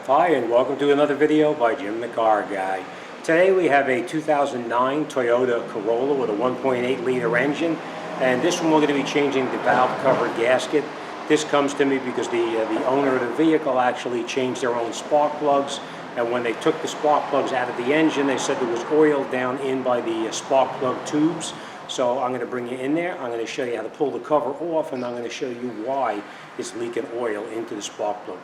Hi, and welcome to another video by Jimthecarguy. Today we have a 2009 Toyota Corolla with a 1.8 liter engine, and this one we're going to be changing the valve cover gasket. This comes to me because the owner of the vehicle actually changed their own spark plugs, and when they took the spark plugs out of the engine, they said there was oil down in by the spark plug tubes. So I'm going to bring you in there, I'm going to show you how to pull the cover off, and I'm going to show you why it's leaking oil into the spark plug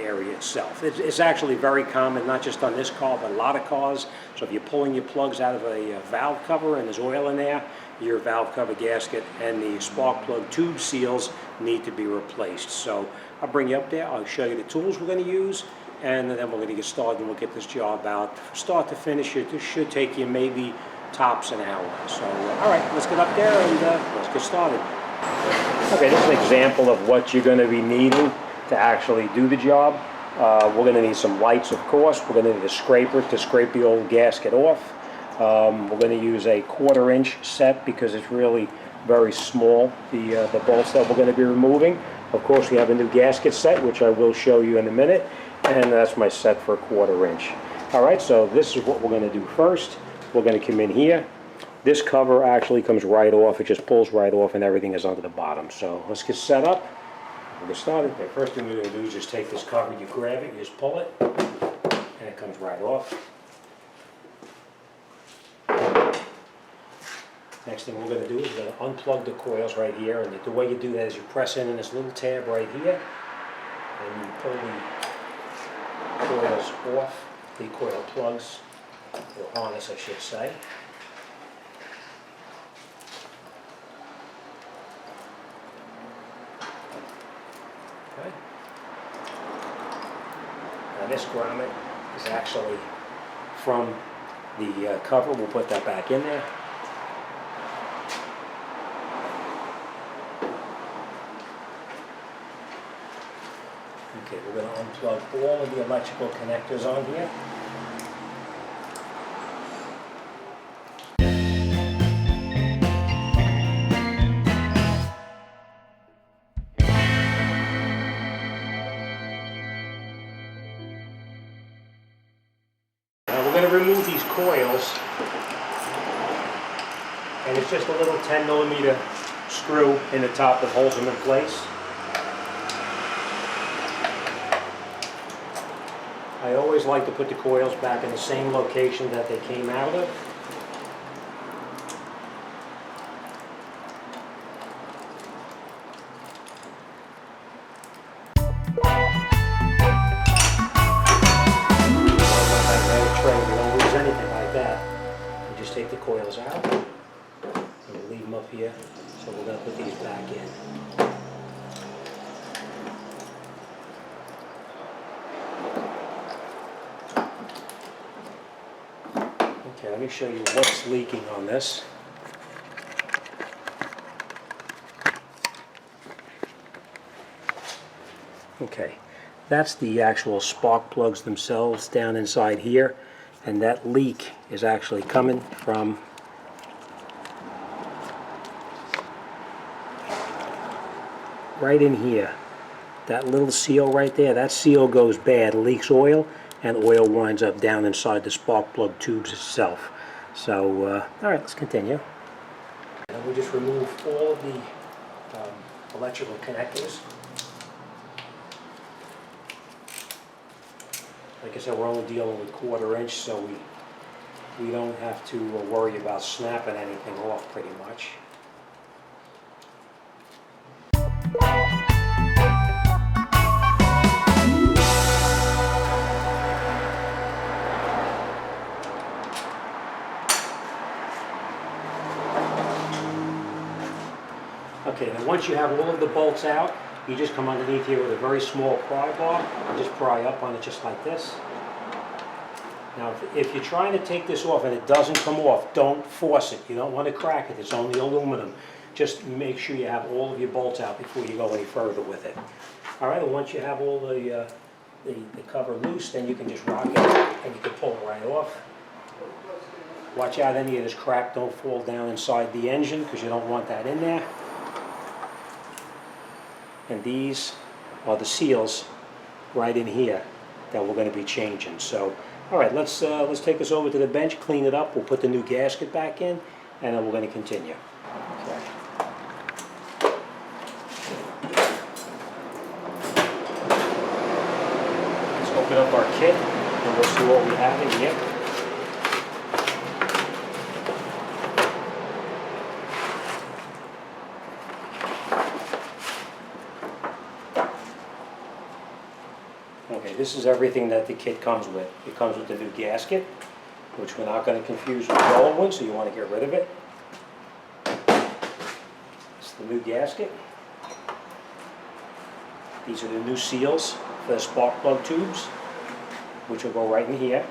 area itself. It's actually very common, not just on this car, but a lot of cars. So if you're pulling your plugs out of a valve cover and there's oil in there, your valve cover gasket and the spark plug tube seals need to be replaced. So I'll bring you up there, I'll show you the tools we're going to use, and then we're going to get started and we'll get this job out. From start to finish, it should take you maybe tops an hour. So alright, let's get up there and let's get started. Okay, this is an example of what you're going to be needing to actually do the job. We're going to need some lights, of course. We're going to need a scraper to scrape the old gasket off. We're going to use a 1/4 inch set because it's really very small, the bolts that we're going to be removing. Of course, we have a new gasket set, which I will show you in a minute, and that's my set for a 1/4 inch. Alright, so this is what we're going to do first. We're going to come in here. This cover actually comes right off. It just pulls right off and everything is under the bottom. So let's get set up. We'll get started. The first thing we're going to do is just take this cover, you grab it, you just pull it, and it comes right off. Next thing we're going to do is we're going to unplug the coils right here, and the way you do that is you press in this little tab right here, and you pull the coils off, the coil plugs, or harness I should say. Okay. Now this grommet is actually from the cover. We'll put that back in there. Okay, we're going to unplug all of the electrical connectors on here. We're going to remove these coils, and it's just a little 10mm screw in the top that holds them in place. I always like to put the coils back in the same location that they came out of. Just take the coils out and we'll leave them up here. So we're going to put these back in. Okay, let me show you what's leaking on this. Okay, that's the actual spark plugs themselves down inside here. And that leak is actually coming from right in here. That little seal right there, that seal goes bad, leaks oil, and oil winds up down inside the spark plug tubes itself. So, alright, let's continue. And we just remove all of the electrical connectors. Like I said, we're only dealing with 1/4 inch, so we don't have to worry about snapping anything off pretty much. Okay, now once you have all of the bolts out, you just come underneath here with a very small pry bar and just pry up on it just like this. Now if you're trying to take this off and it doesn't come off, don't force it. You don't want to crack it. It's only aluminum. Just make sure you have all of your bolts out before you go any further with it. Alright, and once you have all the cover loose, then you can just rock it and you can pull it right off. Watch out, any of this crap don't fall down inside the engine because you don't want that in there. And these are the seals right in here. that we're going to be changing. So, all right, let's take this over to the bench, clean it up. We'll put the new gasket back in, and then we're going to continue. Okay. Let's open up our kit, and we'll see what we have in here. Okay, this is everything that the kit comes with. It comes with the new gasket, which we're not going to confuse with the old one, so you want to get rid of it. It's the new gasket. These are the new seals for the spark plug tubes, which will go right in here.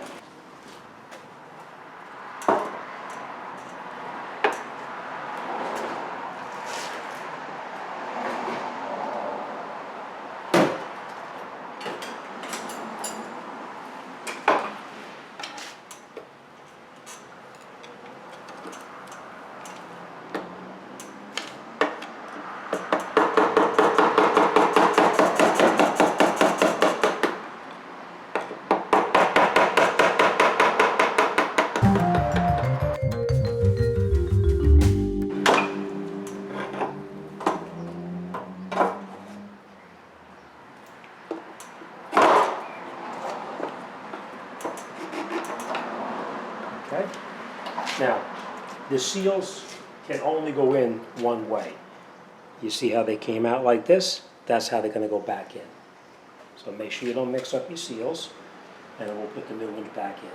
Okay. Now, the seals can only go in one way. You see how they came out like this? That's how they're going to go back in. So make sure you don't mix up your seals, and then we'll put the new ones back in.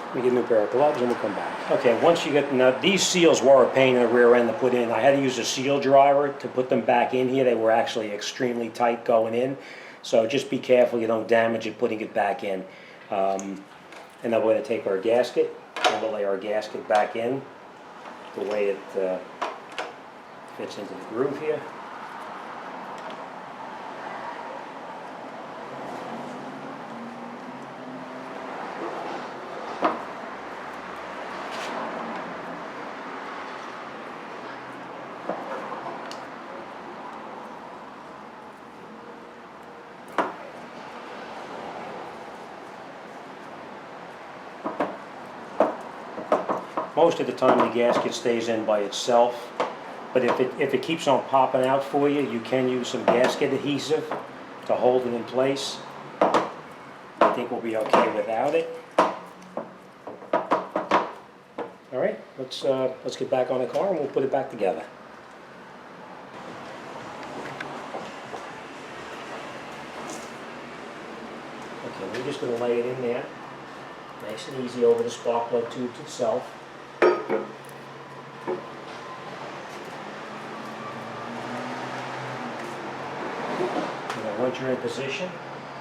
Let me get a new pair of gloves and we'll come back. Okay, once you get, now these seals were a pain in the rear end to put in. I had to use a seal driver to put them back in here. They were actually extremely tight going in. So just be careful you don't damage it putting it back in. And then we're going to take our gasket and we'll lay our gasket back in the way it fits into the groove here. Most of the time the gasket stays in by itself, but if it keeps on popping out for you, you can use some gasket adhesive to hold it in place. I think we'll be okay without it. All right, let's get back on the car and we'll put it back together. Okay, we're just going to lay it in there, nice and easy over the spark plug tubes itself. Once you're in position,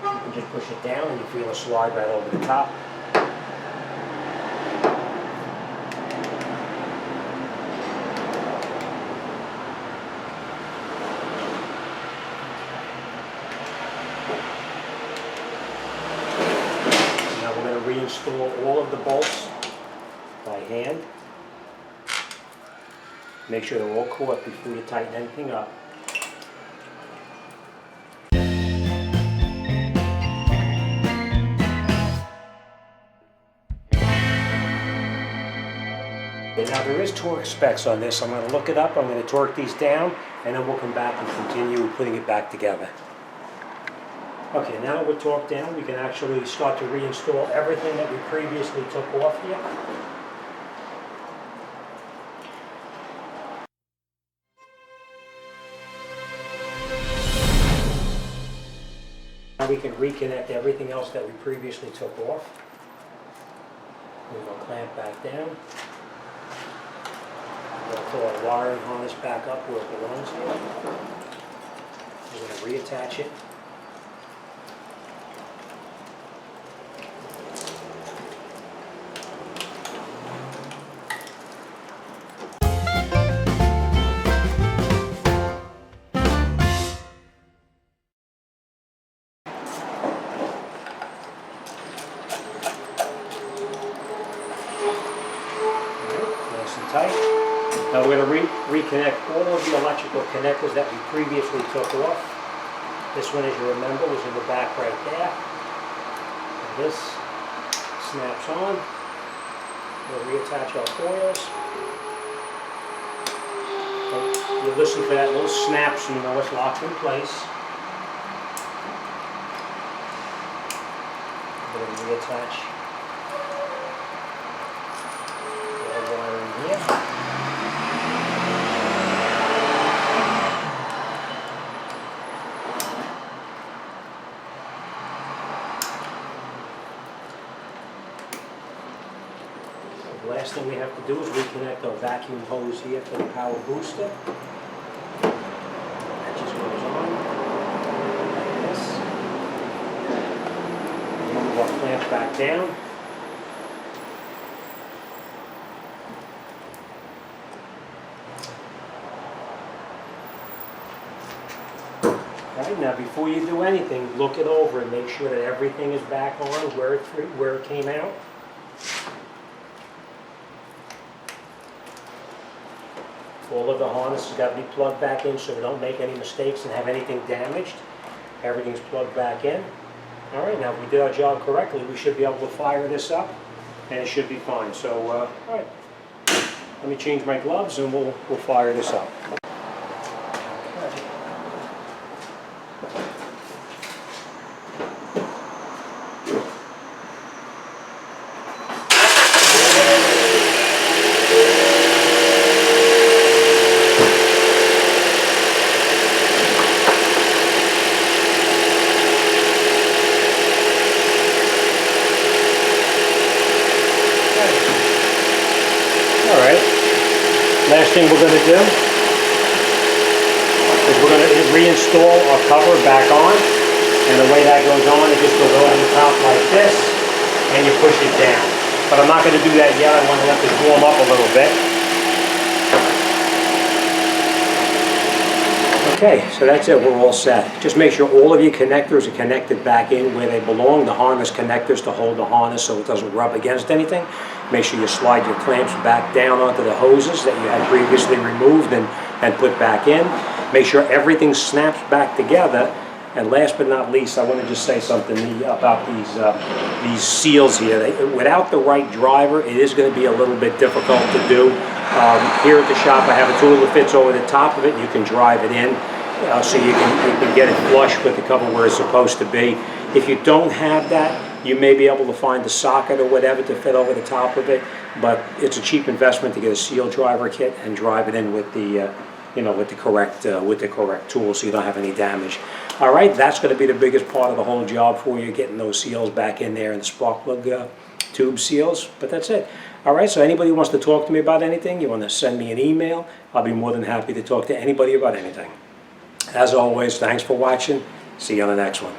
you can just push it down and you feel it slide right over the top. Now we're going to reinstall all of the bolts by hand. Make sure they're all caught before you tighten anything up. Now there is torque specs on this. I'm going to look it up, I'm going to torque these down, and then we'll come back and continue putting it back together. Okay, now that we're torqued down, we can actually start to reinstall everything that we previously took off here. Now we can reconnect everything else that we previously took off. We're going to clamp back down. We'll pull our wiring harness back up where it belongs here. We're going to reattach it. reconnect all of the electrical connectors that we previously took off. This one, as you remember, was in the back right there. And this snaps on. We'll reattach our coils. And you listen for that little snap so you know it's locked in place. We'll reattach the wire in here. The last thing we have to do is reconnect our vacuum hose here for the power booster. That just goes on like this. Move our clamp back down. Right, now before you do anything, look it over and make sure that everything is back on where it came out. All of the harness has got to be plugged back in so we don't make any mistakes and have anything damaged. Everything's plugged back in. All right, now if we did our job correctly, we should be able to fire this up and it should be fine. So, all right, let me change my gloves and we'll fire this up. Last thing we're going to do is we're going to reinstall our cover back on, and the way that goes on, it just goes over the top like this, and you push it down. But I'm not going to do that yet. I want to let this warm up a little bit. Okay, so that's it. We're all set. Just make sure all of your connectors are connected back in where they belong, the harness connectors to hold the harness so it doesn't rub against anything. Make sure you slide your clamps back down onto the hoses that you had previously removed and put back in. Make sure everything snaps back together. And last but not least, I want to just say something about these seals here. Without the right driver, it is going to be a little bit difficult to do. Here at the shop, I have a tool that fits over the top of it. You can drive it in so you can get it flush with the cover where it's supposed to be. If you don't have that, you may be able to find a socket or whatever to fit over the top of it, but it's a cheap investment to get a seal driver kit and drive it in with the with the correct tool so you don't have any damage. All right, that's going to be the biggest part of the whole job for you, getting those seals back in there and the spark plug tube seals, but that's it. All right, so anybody who wants to talk to me about anything, you want to send me an email, I'll be more than happy to talk to anybody about anything. As always, thanks for watching. See you on the next one.